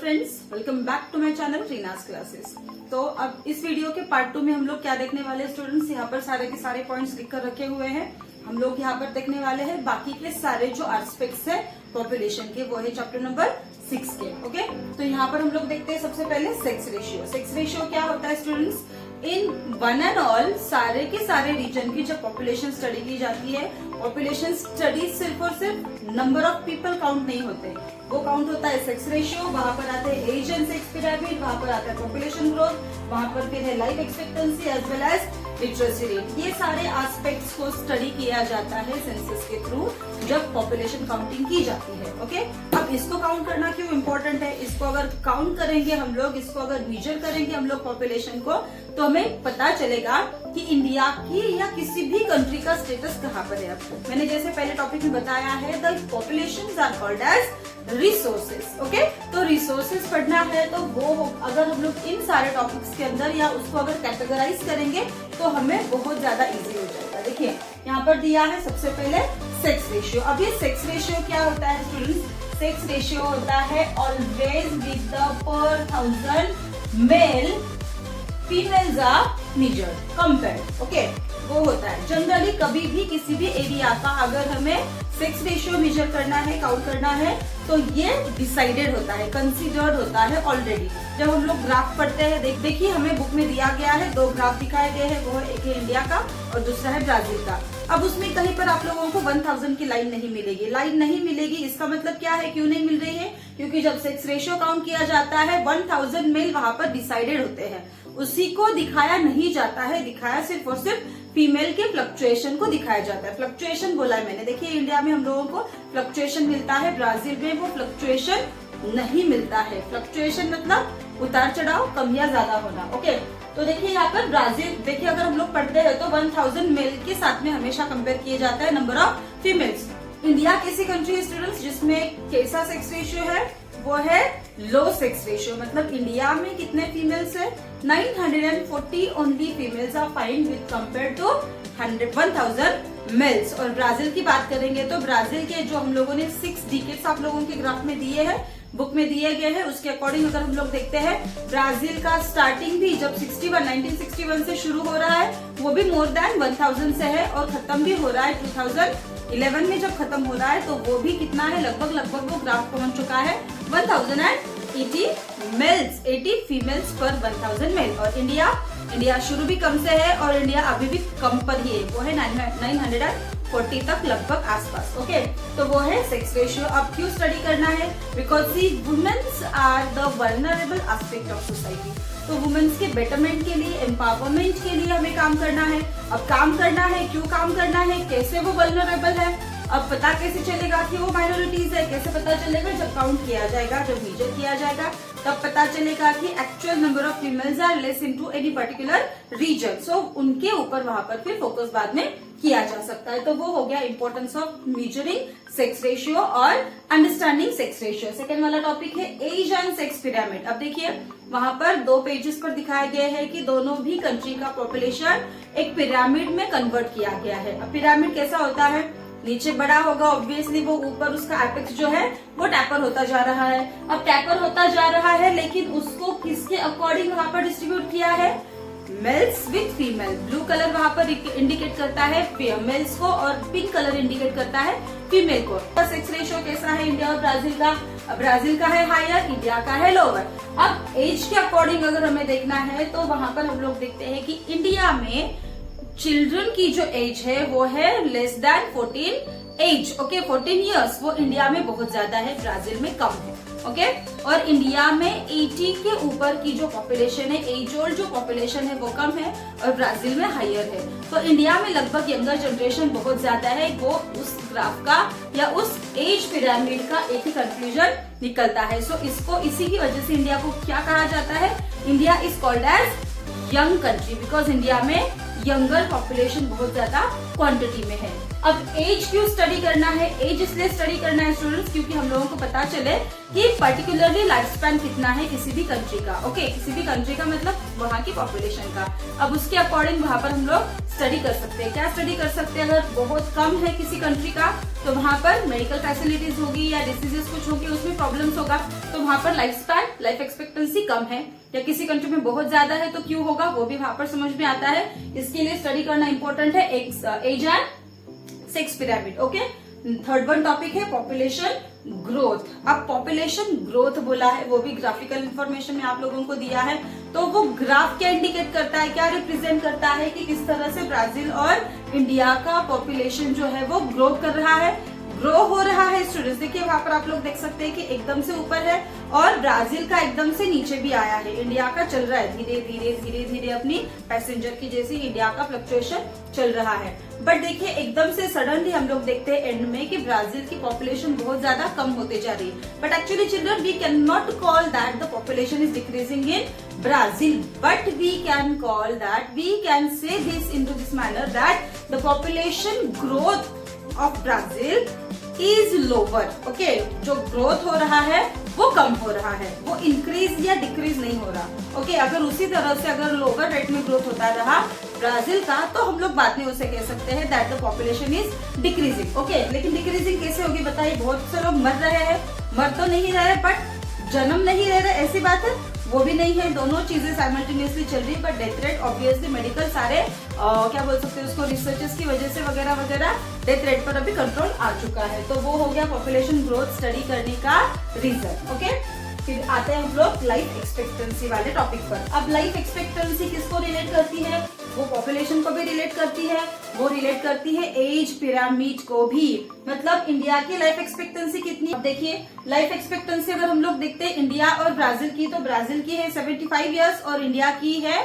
Friends, welcome back to my channel Reena's classes. तो अब इस वीडियो के पार्ट 2 में हम लोग क्या देखने वाले स्टूडेंट्स, यहाँ पर सारे के सारे पॉइंट्स लिख कर रखे हुए हैं। हम लोग यहाँ पर देखने वाले हैं बाकी के सारे जो एस्पेक्ट्स है पॉपुलेशन के, वो है चैप्टर नंबर 6 के। ओके, तो यहाँ पर हम लोग देखते हैं सबसे पहले सेक्स रेशियो। सेक्स रेशियो क्या होता है students? In one and all सारे के सारे रीजन की जब पॉपुलेशन स्टडी की जाती है, पॉपुलेशन स्टडी सिर्फ और सिर्फ नंबर ऑफ पीपल काउंट नहीं होते, वो काउंट होता है सेक्स रेशियो। वहां पर आते हैं एज एंड सेक्स पिरामिड, वहां पर आता है पॉपुलेशन ग्रोथ, वहां पर फिर है life expectancy as well as literacy rate. ये सारे एस्पेक्ट्स को स्टडी किया जाता है सेंसस के थ्रू जब पॉपुलेशन काउंटिंग की जाती है। ओके, अब इसको काउंट करना क्यों इम्पोर्टेंट है? इसको अगर काउंट करेंगे हम लोग, इसको अगर मेजर करेंगे हम लोग पॉपुलेशन को, तो हमें पता चलेगा कि इंडिया की या किसी भी कंट्री का स्टेटस कहाँ पर है। मैंने जैसे पहले टॉपिक में बताया है, the population are called as resources. Okay, तो रिसोर्सेस पढ़ना है तो वो अगर हम लोग इन सारे टॉपिक्स के अंदर या उसको अगर कैटेगराइज करेंगे तो हमें बहुत ज्यादा इजी हो जाएगा। देखिए यहाँ पर दिया है सबसे पहले सेक्स रेशियो। अब ये सेक्स रेशियो क्या होता है स्टूडेंट्स? सेक्स रेशियो होता है always with the per 1000 male females are measured compared. Okay, वो होता है जनरली कभी भी किसी भी एरिया का अगर हमें सेक्स रेशियो मेजर करना है, काउंट करना है, तो ये डिसाइडेड होता है, कंसीडर्ड होता है ऑलरेडी। जब हम लोग ग्राफ पढ़ते हैं, देखिए हमें बुक में दिया गया है, दो ग्राफ दिखाए गए हैं, वो है एक है इंडिया का और दूसरा है ब्राजील का। अब उसमें कहीं पर आप लोगों को 1000 की लाइन नहीं मिलेगी। लाइन नहीं मिलेगी, इसका मतलब क्या है, क्यों नहीं मिल रही है? क्योंकि जब सेक्स रेशियो काउंट किया जाता है 1000 मेल वहां पर डिसाइडेड होते हैं, उसी को दिखाया नहीं जाता है, दिखाया सिर्फ और सिर्फ फीमेल के फ्लक्चुएशन को दिखाया जाता है। फ्लक्चुएशन बोला है मैंने, देखिए इंडिया में हम लोगों को फ्लक्चुएशन मिलता है, ब्राजील में वो फ्लक्चुएशन नहीं मिलता है। फ्लक्चुएशन मतलब उतार चढ़ाव, कम या ज्यादा होना। ओके, तो देखिए यहाँ पर ब्राजील, देखिए अगर हम लोग पढ़ते हैं तो 1000 मेल के साथ में हमेशा कंपेयर किया जाता है नंबर ऑफ फीमेल्स। इंडिया कैसी कंट्री है स्टूडेंट्स जिसमें कैसा सेक्स रेशियो है? वो है लो सेक्स रेशियो। मतलब इंडिया में कितने फीमेल्स है? 940 only females are find with compare to 1000 males. और ब्राजील की बात करेंगे तो ब्राजील के जो हम लोगों ने 6 डिकेड्स आप लोगों के ग्राफ में दिए हैं, बुक में दिए गए हैं, उसके अकॉर्डिंग अगर हम लोग देखते हैं, ब्राजील का स्टार्टिंग भी जब 1961 से शुरू हो रहा है, वो भी मोर देन 1000 से है, और खत्म भी हो रहा है 2011 में जब खत्म हो रहा है, तो वो भी कितना है, लगभग वो ग्राफ पहुंच चुका है 1080 मेल्स, 80 फीमेल्स पर 1000 मेल। और इंडिया शुरू भी कम से है और इंडिया अभी भी कम पर ही है, वो है 940 तक लगभग आसपास। ओके, तो वो है सेक्स रेशियो। अब क्यों स्टडी करना है? Because the womens are the vulnerable aspect of society. तो वुमेन्स के बेटरमेंट के लिए, एम्पावरमेंट के लिए हमें काम करना है। अब काम करना है, क्यों काम करना है, कैसे वो वल्नरेबल है, अब पता कैसे चलेगा कि वो माइनॉरिटीज है? कैसे पता चलेगा? जब काउंट किया जाएगा, जब मेजर किया जाएगा, तब पता चलेगा कि actual number of females are less into any particular region. So उनके ऊपर वहां पर फिर फोकस बाद में किया जा सकता है। तो वो हो गया importance of measuring sex ratio और अंडरस्टैंडिंग सेक्स रेशियो। सेकंड वाला टॉपिक है एज एंड सेक्स पिरामिड। अब देखिए वहां पर 2 पेजेस पर दिखाया गया है कि दोनों भी कंट्री का पॉपुलेशन एक पिरामिड में कन्वर्ट किया गया है। अब पिरामिड कैसा होता है? नीचे बड़ा होगा ऑब्वियसली, वो ऊपर उसका एपेक्स जो है वो टैपर होता जा रहा है। अब टैपर होता जा रहा है, लेकिन उसको किसके अकॉर्डिंग वहां पर डिस्ट्रीब्यूट किया है? Males with female. Blue colour वहां पर इंडिकेट करता है मेल्स को और पिंक कलर इंडिकेट करता है फीमेल को। सेक्स रेशियो कैसा है इंडिया और ब्राजील का? ब्राजील का है हायर, इंडिया का है लोअर। अब एज के अकॉर्डिंग अगर हमें देखना है तो वहां पर हम लोग देखते हैं कि इंडिया में चिल्ड्रन की जो एज है वो है less than 14 age. Okay, 14 years वो इंडिया में बहुत ज्यादा है, ब्राजील में कम है। ओके, और इंडिया में 80 के ऊपर की जो पॉपुलेशन है, एज ओल्ड जो पॉपुलेशन है वो कम है और ब्राजील में हायर है। तो इंडिया में लगभग यंगर जनरेशन बहुत ज्यादा है। वो उस ग्राफ का या उस एज पिरामिड का एक ही कंक्लूजन निकलता है। सो इसको, इसी की वजह से इंडिया को क्या कहा जाता है? India is called as young country because India में यंगर पॉपुलेशन बहुत ज्यादा क्वांटिटी में है। अब एज क्यों स्टडी करना है? एज इसलिए स्टडी करना है स्टूडेंट्स क्योंकि हम लोगों को पता चले कि पर्टिकुलरली लाइफ स्पैन कितना है किसी भी कंट्री का। ओके, किसी भी कंट्री का मतलब वहाँ की पॉपुलेशन का। अब उसके अकॉर्डिंग वहाँ पर हम लोग स्टडी कर सकते हैं। क्या स्टडी कर सकते हैं? अगर बहुत कम है किसी कंट्री का तो वहाँ पर मेडिकल फैसिलिटीज होगी या डिसीजेस कुछ होगी, उसमें प्रॉब्लम्स होगा, तो वहाँ पर लाइफ स्पैन, लाइफ एक्सपेक्टेंसी कम है। या किसी कंट्री में बहुत ज्यादा है तो क्यों होगा वो भी वहाँ पर समझ में आता है। इसके लिए स्टडी करना इंपॉर्टेंट है। Age and sex pyramid. Okay, third one topic है पॉपुलेशन ग्रोथ। अब पॉपुलेशन ग्रोथ बोला है, वो भी ग्राफिकल इंफॉर्मेशन में आप लोगों को दिया है। तो वो ग्राफ क्या इंडिकेट करता है, क्या रिप्रेजेंट करता है कि किस तरह से ब्राजील और इंडिया का पॉपुलेशन जो है वो ग्रोथ कर रहा है, ग्रो हो रहा है। स्टूडेंट्स देखिए वहां पर आप लोग देख सकते हैं कि एकदम से ऊपर है और ब्राजील का एकदम से नीचे भी आया है। इंडिया का चल रहा है धीरे धीरे धीरे धीरे अपनी पैसेंजर की जैसी इंडिया का फ्लक्चुएशन चल रहा है। बट देखिए एकदम से सडनली हम लोग देखते हैं एंड में कि ब्राजील की पॉपुलेशन बहुत ज्यादा कम होते जा रही है। But actually children we can not call that the population is decreasing in Brazil, but we can call that, we can say this in to this manner that the population growth of Brazil is lower. Okay, जो growth हो रहा है वो कम हो रहा है, वो increase या डिक्रीज नहीं हो रहा। ओके, अगर उसी तरह से अगर लोअर रेट में ग्रोथ होता रहा ब्राजील का तो हम लोग बाद में उसे कह सकते हैं that the population is decreasing. Okay, लेकिन डिक्रीजिंग कैसे होगी बताइए? बहुत से लोग मर रहे हैं, मर तो नहीं रहे बट जन्म नहीं ले रहे, ऐसी बात है वो भी नहीं है। दोनों चीजें साइमल्टेनियसली चल रही है। But death rate obviously medical सारे क्या बोल सकते हैं उसको, रिसर्चेस की वजह से वगैरह वगैरह डेथ रेट पर अभी कंट्रोल आ चुका है। तो वो हो गया पॉपुलेशन ग्रोथ स्टडी करने का रीजन। ओके, फिर आते हैं हम लोग लाइफ एक्सपेक्टेंसी वाले टॉपिक पर। अब लाइफ एक्सपेक्टेंसी किसको रिलेट करती है? वो पॉपुलेशन को भी रिलेट करती है, वो रिलेट करती है एज पिरामिड को भी। मतलब इंडिया की लाइफ एक्सपेक्टेंसी कितनी? अब देखिए लाइफ एक्सपेक्टेंसी अगर हम लोग देखते हैं इंडिया और ब्राजील की, तो ब्राजील की है 75 ईयर्स और इंडिया की है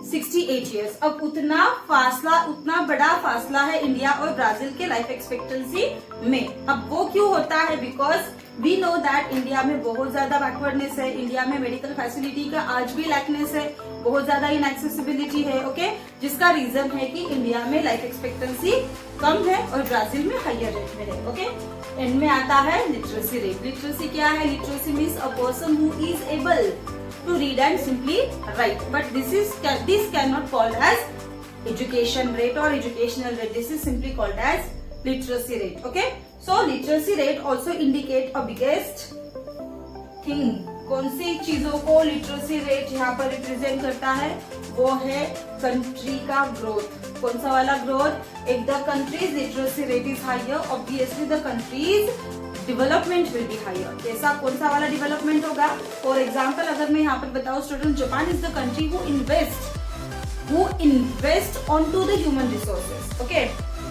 68 ईयर्स। अब उतना फासला, उतना बड़ा फासला है इंडिया और ब्राजील के लाइफ एक्सपेक्टेंसी में। अब वो क्यों होता है? Because we know that India में बहुत ज्यादा बैकवर्डनेस है, इंडिया में मेडिकल फैसिलिटी का आज भी लैकनेस है, बहुत ज्यादा इनएक्सेसिबिलिटी है। ओके, जिसका रीजन है कि इंडिया में लाइफ एक्सपेक्टेंसी कम है और ब्राजील में हायर रेट में है। ओके, एंड में आता है लिटरेसी रेट। लिटरेसी क्या है? Literacy means a person who is able to read and simply write, but this cannot called as education rate or educational rate. This is simply called as literacy rate. Okay, so literacy rate also indicate a biggest thing. कौन सी चीजों को literacy rate यहाँ पर represent करता है? वो है country का ग्रोथ। कौन सा वाला growth? If the country's literacy rate is higher, obviously the country's development will be higher. कैसा, कौन सा वाला डेवलपमेंट होगा? फॉर एग्जाम्पल अगर मैं यहाँ पर बताऊँ student, Japan is the country who invest on to the human resources. Okay,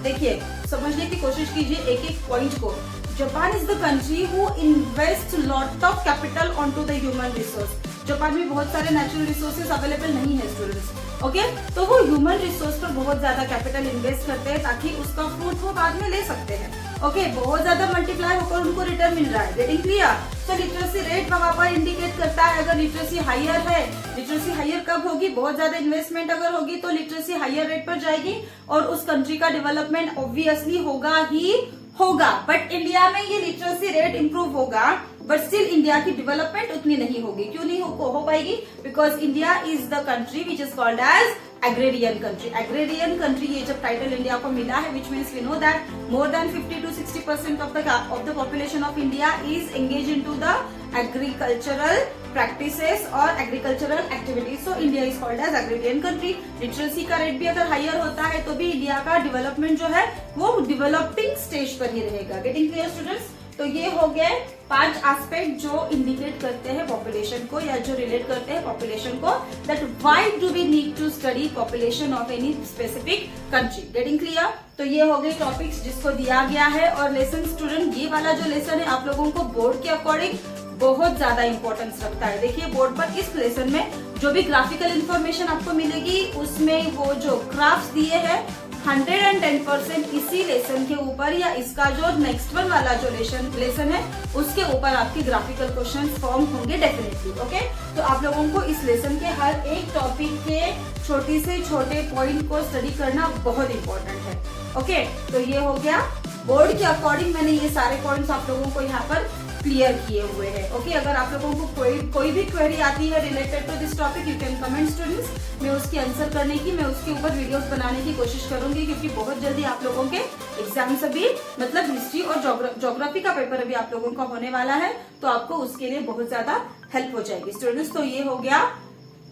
देखिए समझने की कोशिश कीजिए एक एक पॉइंट को। Japan is the country who invest lot of capital on to the human resource. Japan में बहुत सारे नेचुरल रिसोर्सेज अवेलेबल नहीं है स्टूडेंट्स। ओके, तो वो ह्यूमन रिसोर्स पर बहुत ज्यादा कैपिटल इन्वेस्ट करते हैं ताकि उसका फ्रूट वो बाद में ले सकते हैं। ओके, बहुत ज्यादा मल्टीप्लाई होकर उनको रिटर्न मिल रहा है। Getting clear? तो लिटरेसी रेट वहां पर इंडिकेट करता है अगर लिटरेसी हायर है। लिटरेसी हायर कब होगी? बहुत ज्यादा इन्वेस्टमेंट अगर होगी तो लिटरेसी हायर रेट पर जाएगी और उस कंट्री का डेवलपमेंट ऑब्वियसली होगा ही होगा। बट इंडिया में ये लिटरेसी रेट इंप्रूव होगा बट स्टिल इंडिया की डेवलपमेंट उतनी नहीं होगी। क्यों नहीं हो पाएगी? Because India is the country which is called as agrarian country. Agrarian country ये जब टाइटल इंडिया को मिला है, which means we know that more than 50 to 60% of the population of India is engage in to the agricultural practices और agricultural activities. So India is called as agrarian country. Literacy का rate भी अगर higher होता है तो भी India का development जो है वो डेवलपिंग स्टेज पर ही रहेगा। Getting clear students? तो ये हो गए 5 एस्पेक्ट जो इंडिकेट करते हैं पॉपुलेशन को या जो रिलेट करते हैं पॉपुलेशन को, that why do we need to study population of any specific country. Getting clear? तो ये हो गए टॉपिक्स जिसको दिया गया है। और लेसन स्टूडेंट, ये वाला जो लेसन है आप लोगों को बोर्ड के अकॉर्डिंग बहुत ज्यादा इंपॉर्टेंस रखता है। देखिए बोर्ड पर इस लेसन में जो भी ग्राफिकल इंफॉर्मेशन आपको मिलेगी उसमें वो जो ग्राफ्स दिए हैं 110% इसी लेसन के ऊपर या इसका जो नेक्स्ट वन वाला जो लेसन है उसके ऊपर आपके ग्राफिकल क्वेश्चन फॉर्म होंगे डेफिनेटली। ओके, तो आप लोगों को इस लेसन के हर एक टॉपिक के छोटे से छोटे पॉइंट को स्टडी करना बहुत इंपॉर्टेंट है। ओके, तो ये हो गया बोर्ड के अकॉर्डिंग मैंने ये सारे पॉइंट्स आप लोगों को यहाँ पर क्लियर किए हुए हैं। ओके, अगर आप लोगों को कोई भी क्वेरी आती है related to this topic, you can comment students. मैं उसकी आंसर करने की, मैं उसके ऊपर वीडियोस बनाने की कोशिश करूंगी, क्योंकि बहुत जल्दी आप लोगों के एग्जाम्स अभी मतलब हिस्ट्री और ज्योग्राफी का पेपर अभी आप लोगों का होने वाला है, तो आपको उसके लिए बहुत ज्यादा हेल्प हो जाएगी स्टूडेंट्स। तो ये हो गया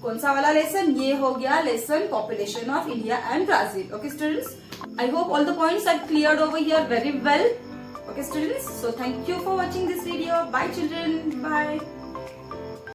कौन सा वाला लेसन, ये हो गया lesson population of India and Brazil. Okay students, I hope all the points are cleared over here very well. Okay students, so thank you for watching this video. Bye children, bye.